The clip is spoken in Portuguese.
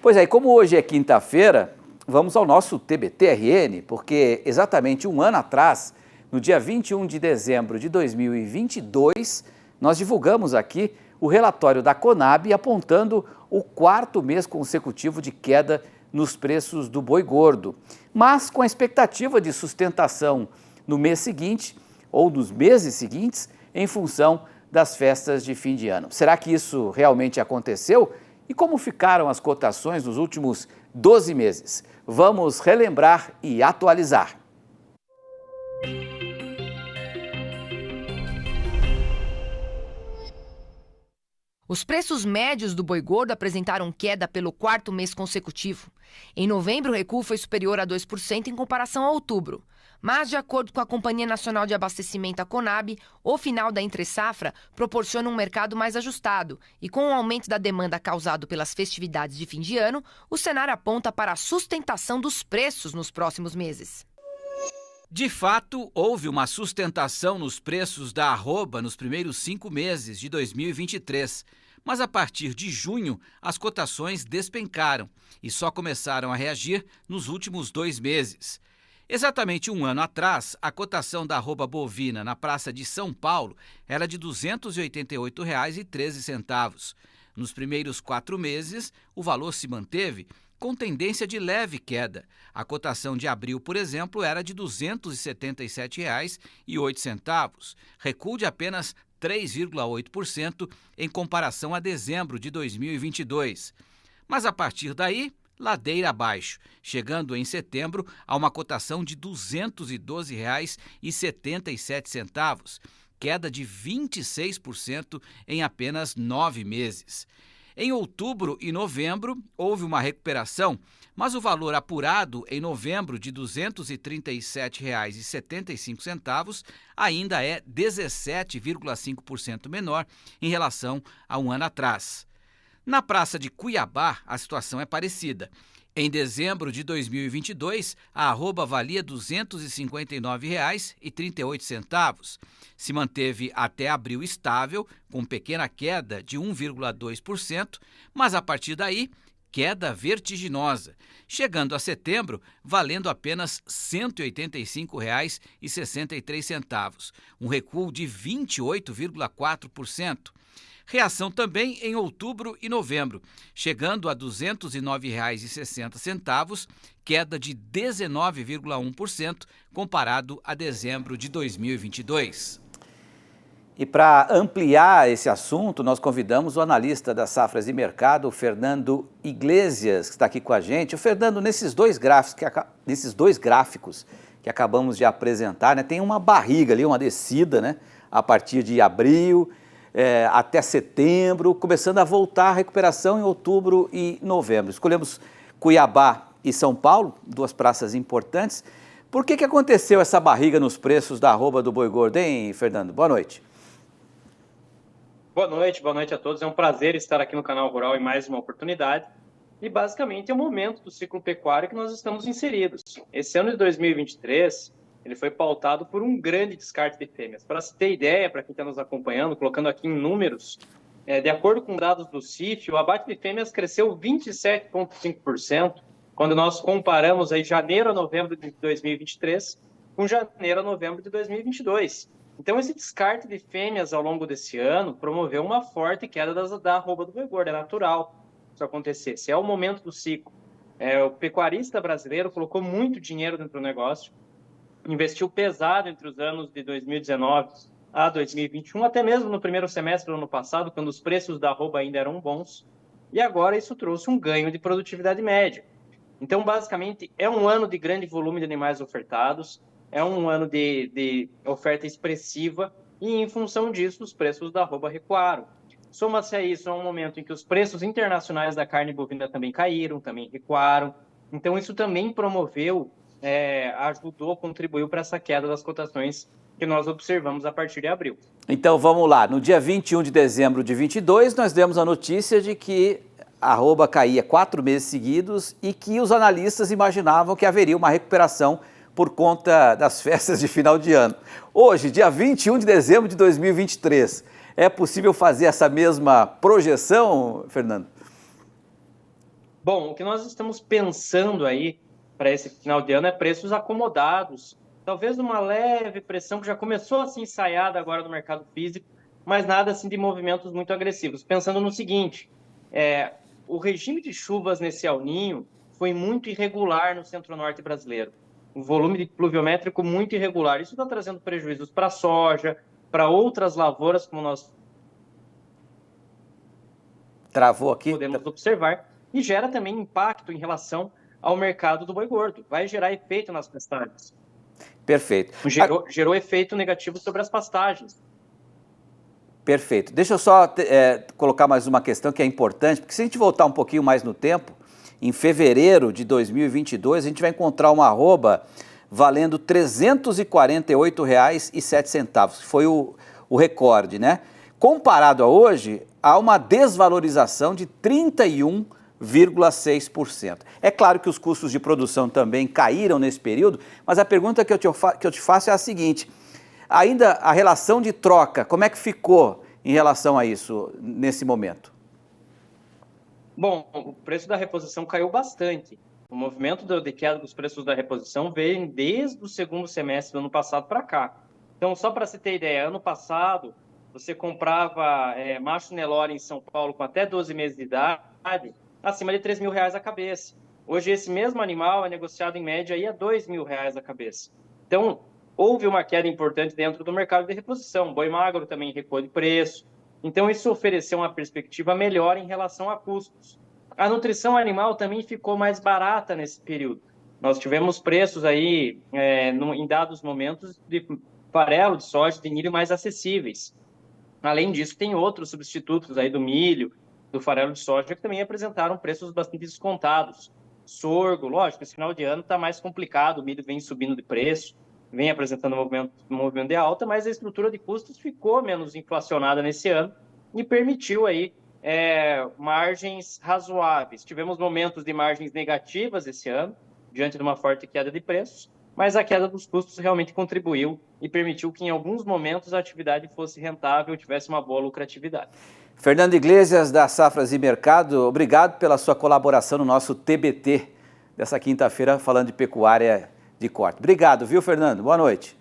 Pois é, e como hoje é quinta-feira, vamos ao nosso TBT-RN, porque exatamente um ano atrás, no dia 21 de dezembro de 2022, nós divulgamos aqui o relatório da Conab apontando o quarto mês consecutivo de queda nos preços do boi gordo, mas com a expectativa de sustentação no mês seguinte ou nos meses seguintes em função das festas de fim de ano. Será que isso realmente aconteceu? E como ficaram as cotações nos últimos 12 meses? Vamos relembrar e atualizar. Os preços médios do boi gordo apresentaram queda pelo quarto mês consecutivo. Em novembro, o recuo foi superior a 2% em comparação a outubro. Mas, de acordo com a Companhia Nacional de Abastecimento, a Conab, o final da entre-safra proporciona um mercado mais ajustado e, com o aumento da demanda causado pelas festividades de fim de ano, o cenário aponta para a sustentação dos preços nos próximos meses. De fato, houve uma sustentação nos preços da arroba nos primeiros 5 meses de 2023, mas a partir de junho as cotações despencaram e só começaram a reagir nos últimos 2 meses. Exatamente um ano atrás, a cotação da arroba bovina na Praça de São Paulo era de R$ 288,13. Nos primeiros 4 meses, o valor se manteve com tendência de leve queda. A cotação de abril, por exemplo, era de R$ 277,08, recuo de apenas 3,8% em comparação a dezembro de 2022. Mas a partir daí, ladeira abaixo, chegando em setembro a uma cotação de R$ 212,77, queda de 26% em apenas 9 meses. Em outubro e novembro, houve uma recuperação, mas o valor apurado em novembro de R$ 237,75 ainda é 17,5% menor em relação a um ano atrás. Na Praça de Cuiabá, a situação é parecida. Em dezembro de 2022, a arroba valia R$ 259,38. Se manteve até abril estável, com pequena queda de 1,2%, mas a partir daí, queda vertiginosa, chegando a setembro valendo apenas R$ 185,63, um recuo de 28,4%. Reação também em outubro e novembro, chegando a R$ 209,60, queda de 19,1% comparado a dezembro de 2022. E para ampliar esse assunto, nós convidamos o analista das safras e mercado, Fernando Iglesias, que está aqui com a gente. O Fernando, nesses dois gráficos que acabamos de apresentar, né, tem uma barriga ali, uma descida, né, a partir de abril até setembro, começando a voltar a recuperação em outubro e novembro. Escolhemos Cuiabá e São Paulo, duas praças importantes. Por que aconteceu essa barriga nos preços da arroba do boi gordo, hein, Fernando? Boa noite. Boa noite a todos. É um prazer estar aqui no Canal Rural em mais uma oportunidade. E basicamente é o momento do ciclo pecuário que nós estamos inseridos. Esse ano de 2023... ele foi pautado por um grande descarte de fêmeas. Para se ter ideia, para quem está nos acompanhando, colocando aqui em números, de acordo com dados do CIF, o abate de fêmeas cresceu 27,5% quando nós comparamos aí janeiro a novembro de 2023 com janeiro a novembro de 2022. Então, esse descarte de fêmeas ao longo desse ano promoveu uma forte queda da arroba do boi gordo. É natural isso acontecesse. É o momento do ciclo. O pecuarista brasileiro colocou muito dinheiro dentro do negócio, investiu pesado entre os anos de 2019 a 2021, até mesmo no primeiro semestre do ano passado, quando os preços da arroba ainda eram bons, e agora isso trouxe um ganho de produtividade média. Então, basicamente, é um ano de grande volume de animais ofertados, é um ano de oferta expressiva, e em função disso, os preços da arroba recuaram. Soma-se a isso, é um momento em que os preços internacionais da carne bovina também caíram, também recuaram, então isso também promoveu ajudou, contribuiu para essa queda das cotações que nós observamos a partir de abril. Então vamos lá, no dia 21 de dezembro de 22, nós demos a notícia de que a arroba caía 4 meses seguidos e que os analistas imaginavam que haveria uma recuperação por conta das festas de final de ano. Hoje, dia 21 de dezembro de 2023, é possível fazer essa mesma projeção, Fernando? Bom, o que nós estamos pensando aí para esse final de ano é preços acomodados, talvez uma leve pressão que já começou a ser ensaiada agora no mercado físico, mas nada assim de movimentos muito agressivos. Pensando no seguinte, o regime de chuvas nesse El Niño foi muito irregular no centro-norte brasileiro. Um volume de pluviométrico muito irregular. Isso está trazendo prejuízos para a soja, para outras lavouras, como nós Travou aqui? podemos observar, e gera também impacto em relação ao mercado do boi gordo. Vai gerar efeito nas pastagens. Perfeito. Gerou efeito negativo sobre as pastagens. Perfeito. Deixa eu só colocar mais uma questão que é importante, porque se a gente voltar um pouquinho mais no tempo, em fevereiro de 2022, a gente vai encontrar uma arroba valendo R$ 348,07, que foi o recorde, né? Comparado a hoje, há uma desvalorização de 31,6%. É claro que os custos de produção também caíram nesse período, mas a pergunta que eu te faço é a seguinte: ainda a relação de troca, como é que ficou em relação a isso nesse momento? Bom, o preço da reposição caiu bastante. O movimento de queda dos preços da reposição veio desde o segundo semestre do ano passado para cá. Então, só para você ter ideia, ano passado você comprava macho Nelore em São Paulo com até 12 meses de idade, acima de R$ 3.000 a cabeça. Hoje esse mesmo animal é negociado em média aí a R$ 2.000 a cabeça. Então, houve uma queda importante dentro do mercado de reposição. Boi magro também recuou de preço. Então, isso ofereceu uma perspectiva melhor em relação a custos. A nutrição animal também ficou mais barata nesse período. Nós tivemos preços aí, em dados momentos, de farelo de soja, de milho mais acessíveis. Além disso, tem outros substitutos aí do milho, do farelo de soja, que também apresentaram preços bastante descontados. Sorgo, lógico, esse final de ano está mais complicado, o milho vem subindo de preço, vem apresentando um movimento de alta, mas a estrutura de custos ficou menos inflacionada nesse ano e permitiu aí margens razoáveis. Tivemos momentos de margens negativas esse ano, diante de uma forte queda de preços, mas a queda dos custos realmente contribuiu e permitiu que em alguns momentos a atividade fosse rentável e tivesse uma boa lucratividade. Fernando Iglesias, da Safras e Mercado, obrigado pela sua colaboração no nosso TBT dessa quinta-feira, falando de pecuária de corte. Obrigado, viu, Fernando? Boa noite.